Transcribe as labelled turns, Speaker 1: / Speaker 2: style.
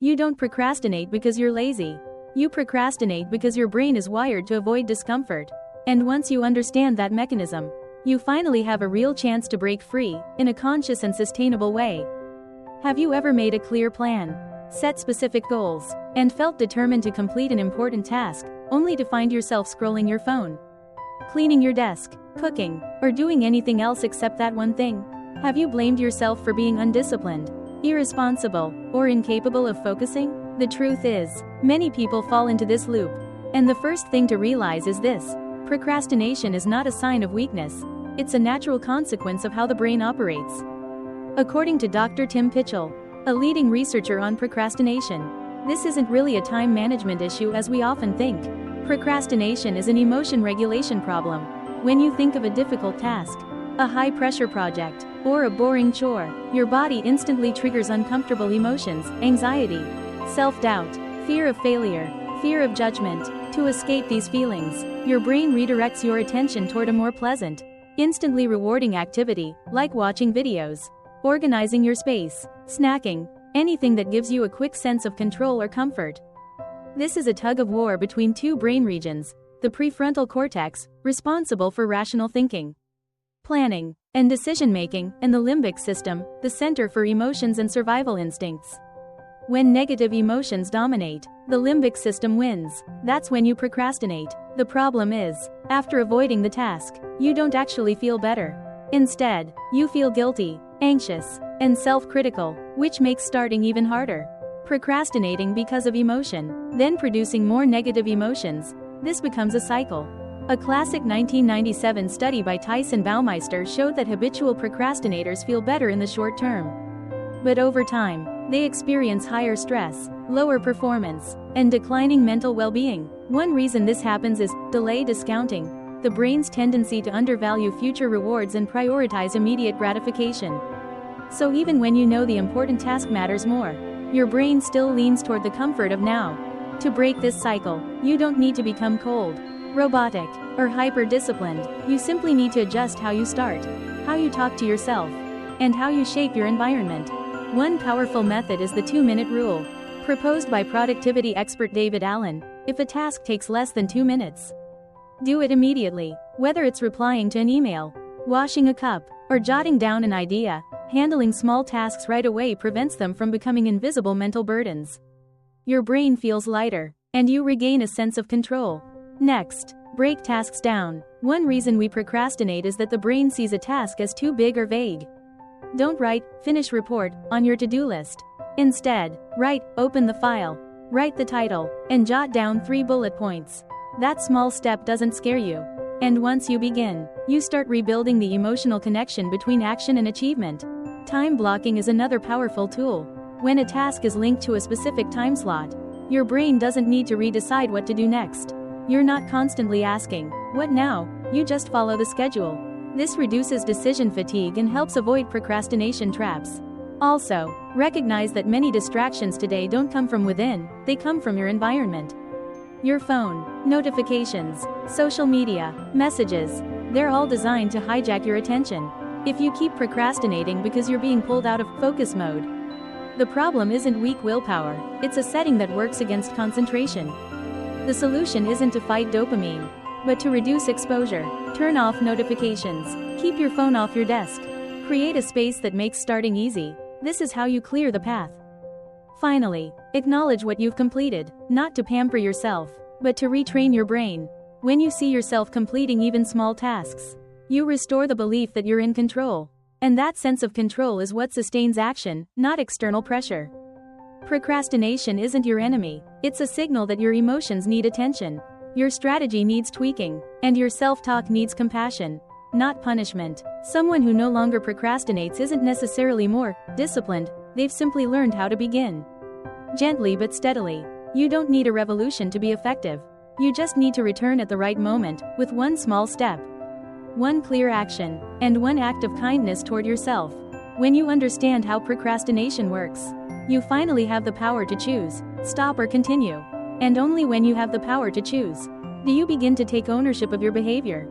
Speaker 1: You don't procrastinate because you're lazy. You procrastinate because your brain is wired to avoid discomfort. And once you understand that mechanism, you finally have a real chance to break free, in a conscious and sustainable way. Have you ever made a clear plan, set specific goals, and felt determined to complete an important task, only to find yourself scrolling your phone, cleaning your desk, cooking, or doing anything else except that one thing? Have you blamed yourself for being undisciplined, irresponsible, or incapable of focusing? The truth is, many people fall into this loop. And the first thing to realize is this: procrastination is not a sign of weakness. It's a natural consequence of how the brain operates. According to Dr. Tim Pitchell, a leading researcher on procrastination, this isn't really a time management issue as we often think. Procrastination is an emotion regulation problem. When you think of a difficult task, a high-pressure project, or a boring chore, your body instantly triggers uncomfortable emotions, anxiety, self-doubt, fear of failure, fear of judgment. To escape these feelings, your brain redirects your attention toward a more pleasant, instantly rewarding activity, like watching videos, organizing your space, snacking, anything that gives you a quick sense of control or comfort. This is a tug-of-war between two brain regions: the prefrontal cortex, responsible for rational thinking, planning, and decision-making, and the limbic system, the center for emotions and survival instincts. When negative emotions dominate, the limbic system wins. That's when you procrastinate. The problem is, after avoiding the task, you don't actually feel better. Instead, you feel guilty, anxious, and self-critical, which makes starting even harder. Procrastinating because of emotion, then producing more negative emotions. This becomes a cycle. A classic 1997 study by Tyson Baumeister showed that habitual procrastinators feel better in the short term. But over time, they experience higher stress, lower performance, and declining mental well-being. One reason this happens is delay discounting, the brain's tendency to undervalue future rewards and prioritize immediate gratification. So even when you know the important task matters more, your brain still leans toward the comfort of now. To break this cycle, you don't need to become cold, robotic, or hyper-disciplined. You simply need to adjust how you start, how you talk to yourself, and how you shape your environment. One powerful method is the 2-minute rule, proposed by productivity expert David Allen. If a task takes less than 2 minutes, do it immediately. Whether it's replying to an email, washing a cup, or jotting down an idea, handling small tasks right away prevents them from becoming invisible mental burdens. Your brain feels lighter, and you regain a sense of control. Next, break tasks down. One reason we procrastinate is that the brain sees a task as too big or vague. Don't write, "finish report," on your to-do list. Instead, write, "open the file," write the title, and jot down 3 bullet points. That small step doesn't scare you. And once you begin, you start rebuilding the emotional connection between action and achievement. Time blocking is another powerful tool. When a task is linked to a specific time slot, your brain doesn't need to redecide what to do next. You're not constantly asking, "What now?" You just follow the schedule. This reduces decision fatigue and helps avoid procrastination traps. Also, recognize that many distractions today don't come from within, they come from your environment. Your phone, notifications, social media, messages, they're all designed to hijack your attention. If you keep procrastinating because you're being pulled out of focus mode, the problem isn't weak willpower, it's a setting that works against concentration. The solution isn't to fight dopamine, but to reduce exposure. Turn off notifications. Keep your phone off your desk. Create a space that makes starting easy. This is how you clear the path. Finally, acknowledge what you've completed, not to pamper yourself, but to retrain your brain. When you see yourself completing even small tasks, you restore the belief that you're in control. And that sense of control is what sustains action, not external pressure. Procrastination isn't your enemy, it's a signal that your emotions need attention. Your strategy needs tweaking, and your self-talk needs compassion, not punishment. Someone who no longer procrastinates isn't necessarily more disciplined, they've simply learned how to begin. Gently but steadily. You don't need a revolution to be effective. You just need to return at the right moment, with one small step, one clear action, and one act of kindness toward yourself. When you understand how procrastination works, you finally have the power to choose, stop or continue. And only when you have the power to choose, do you begin to take ownership of your behavior.